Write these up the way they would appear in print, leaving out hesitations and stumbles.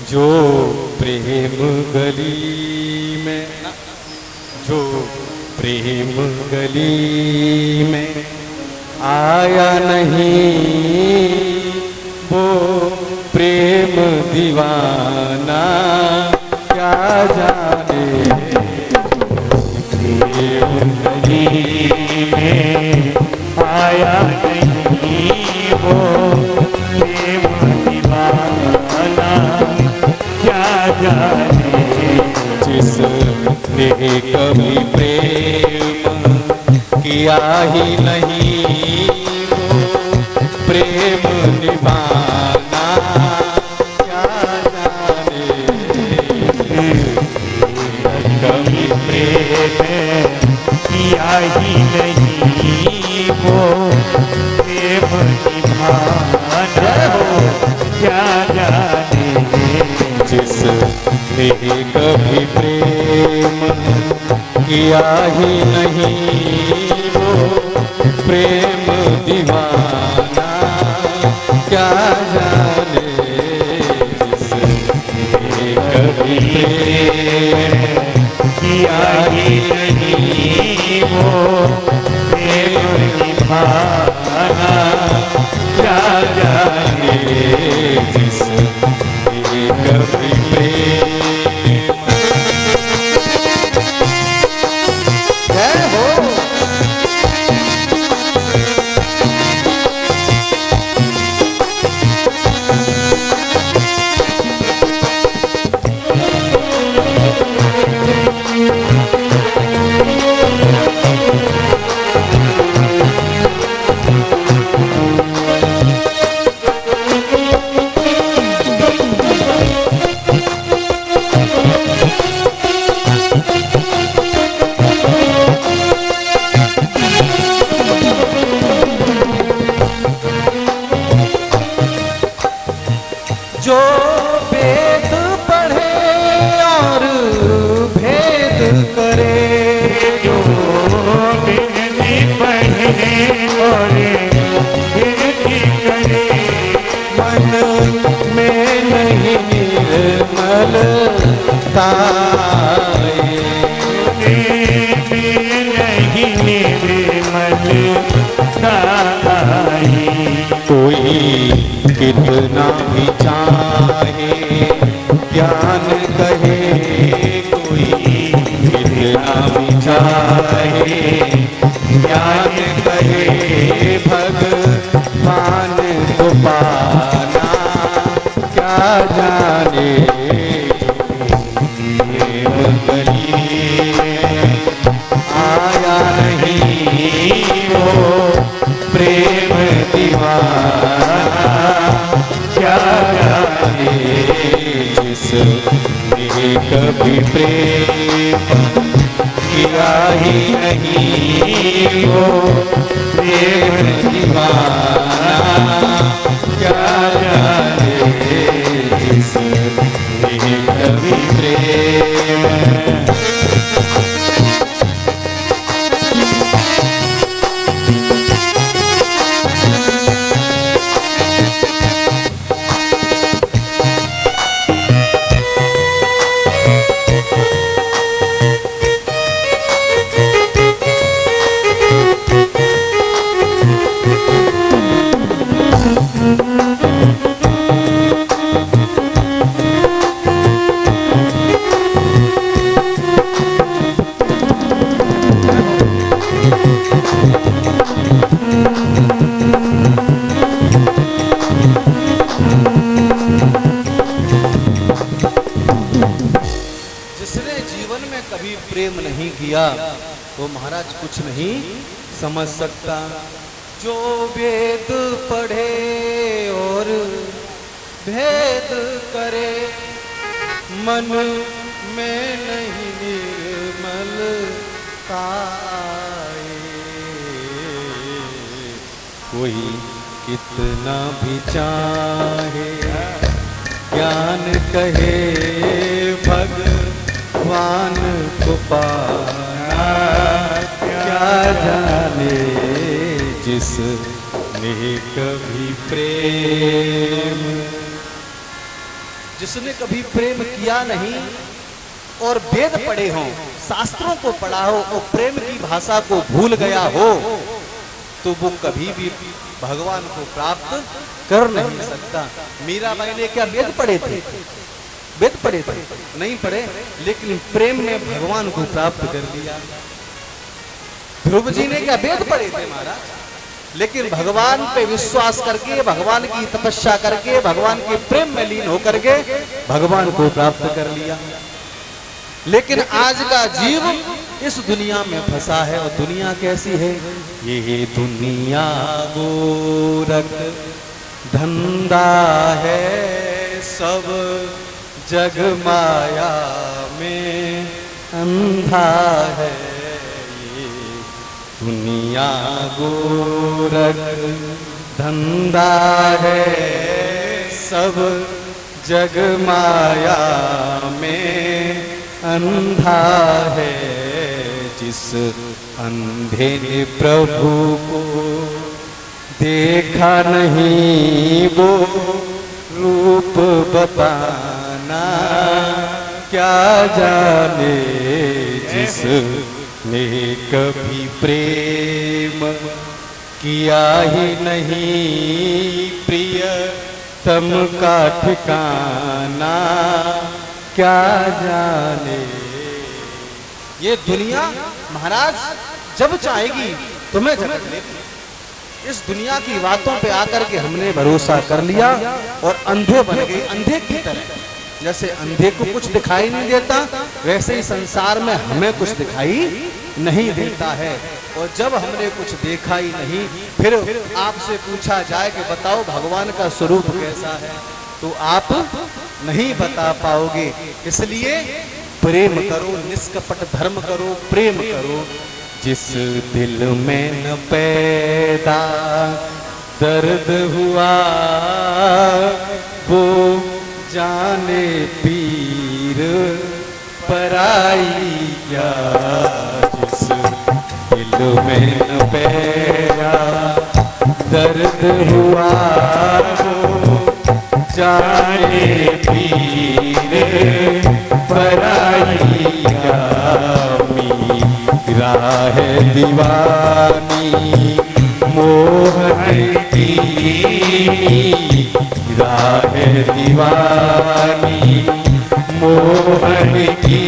जो प्रेम गली में, जो प्रेम गली में आया नहीं, वो प्रेम दीवाना क्या जाने। प्रेम गली में आया नहीं, वो प्रेम दीवाना क्या जाने। जिसने कभी प्रेम किया ही नहीं, वो प्रेम निभाना क्या जाने। कभी प्रेम किया ही नहीं, वो प्रेम निभाना क्या जाने। जिसने कभी प्रेम किया ही नहीं, वो प्रेम दीवाना क्या जाने। जिसने कभी प्रेम किया ही नहीं, वो प्रेम निभाना क्या जाने। जिसने कभी प्रेम जो वेद पढ़े और भेद करे, जो वेद पढ़े और भेद करे, मन में नहीं निर्मलता आए। नहीं निर्मलता आई। कोई कितना भी चाहे ज्ञान कहे, कोई कितना भी चाहे ज्ञान कहे, भगवान को पाना क्या जाने। प्रेम गली में आया नहीं, वो प्रेम दीवाना क्या जाने। जिसने कभी प्रेम किया ही नहीं, वो प्रेम दीवाना क्या जाने। जिसने कभी प्रेम प्रेम नहीं किया वो महाराज कुछ नहीं समझ सकता। जो वेद पढ़े और भेद करे, मन में नहीं निर्मलता आए। कोई कितना भी चाहे ज्ञान कहे, भगवान को पाना क्या जाने। जिसने कभी प्रेम जिसने कभी प्रेम किया नहीं और वेद पढ़े हों, शास्त्रों को पढ़ा हो और प्रेम की भाषा को भूल गया हो, तो वो कभी भी भगवान को प्राप्त कर नहीं सकता। मीराबाई ने क्या वेद पढ़े थे? वेद पढ़े थे? नहीं पढ़े, लेकिन प्रेम में भगवान को प्राप्त कर लिया। ध्रुव जी ने क्या वेद पढ़े थे महाराज? लेकिन भगवान पे विश्वास करके, भगवान की तपस्या करके, भगवान के प्रेम में लीन होकर के भगवान को प्राप्त कर लिया। लेकिन आज का जीव इस दुनिया में फंसा है। और दुनिया कैसी है? ये दुनिया गोरख धंधा है, सब जग माया में अंधा है। ये दुनिया गोरख धंधा है, सब जग माया में अंधा है। जिस अंधे ने प्रभु को देखा नहीं, वो रूप बताना क्या जाने। जिसने कभी प्रेम किया ही नहीं, प्रिय तम का ठिकाना क्या जाने। ये दुनिया महाराज जब चाहेगी तुम्हें झटक लेगी। इस दुनिया की बातों पे आकर के हमने भरोसा कर लिया और अंधे बन गए, अंधे की तरह। जैसे अंधे को कुछ दिखाई नहीं देता, वैसे ही संसार में हमें कुछ दिखाई नहीं देता है। और जब हमने कुछ देखा ही नहीं, फिर आपसे पूछा जाए कि बताओ भगवान का स्वरूप कैसा है, तो आप नहीं बता पाओगे। इसलिए प्रेम करो, निष्कपट धर्म करो, प्रेम करो। जिस दिल में न पैदा दर्द हुआ, वो जाने पीर पराई क्या। जिस दिल में न पैदा दर्द हुआ, वो जाने पीर पराई क्या। मीरा है दीवानी मोहन की, मीरा है दीवानी मोहन की।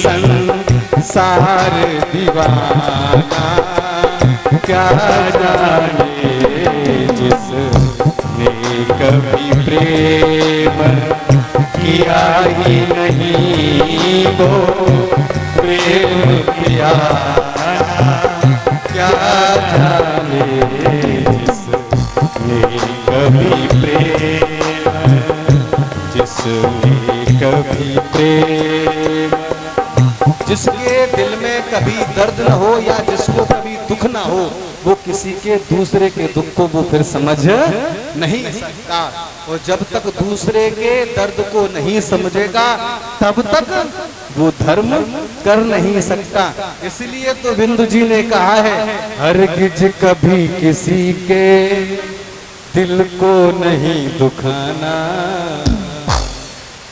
संसार दीवाना क्या जाने। जिसने कभी प्रेम किया ही नहीं, वो प्रेम किया क्या जाने। जिसने कभी प्रेम, जिसने कभी प्रेम, जिसके दिल में कभी दर्द न हो या जिसको कभी दुख ना हो, वो किसी के दूसरे के दुख को वो फिर समझ नहीं सकता। और जब तक दूसरे के दर्द को नहीं समझेगा, तब तक वो धर्म कर नहीं सकता। इसलिए तो बिंदु जी ने कहा है, हरगिज कभी किसी के दिल को नहीं दुखाना।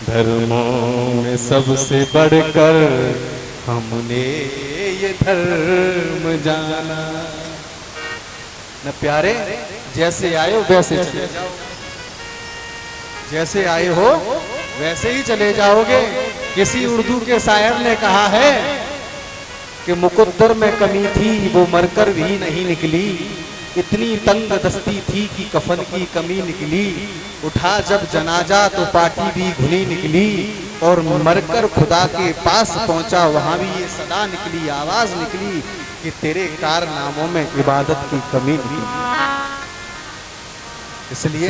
धर्मों में सबसे बढ़कर हमने ये धर्म जाना। न प्यारे, जैसे आए हो वैसे चले जाओ, जैसे आए हो वैसे ही चले जाओगे। किसी उर्दू के शायर ने कहा है कि मुकद्दर में कमी थी, वो मरकर भी नहीं निकली। इतनी तंग दस्ती थी कि कफन की कमी निकली। उठा जब जनाजा तो पार्टी भी घुनी निकली। और मरकर खुदा के पास पहुंचा, वहां भी ये सदा निकली, आवाज निकली कि तेरे कारनामों में इबादत की कमी निकली। इसलिए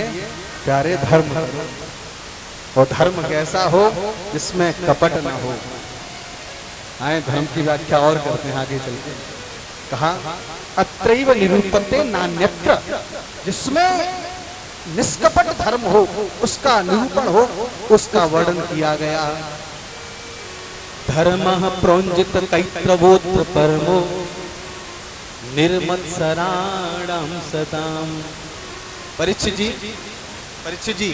प्यारे धर्म करो, और धर्म कैसा हो जिसमें कपट ना हो। आए धर्म की व्याख्या और करते हैं आगे चलते। कहा अत्रैव निरूपते नान्यत्र, जिसमें निष्कपट धर्म हो उसका निरूपण हो, उसका वर्णन किया गया। धर्म प्रोंजित कैत्रवोत्र परमो निर्मत्सराणाम सदाम। परीक्षित जी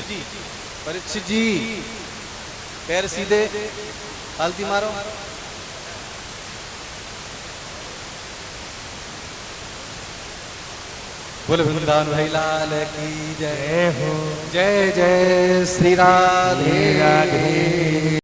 परीक्षित जी पैर सीधे, तालती मारो। बोल वृंदावन भाई लाल की जय। जय हो जय जय श्री राधे राधे।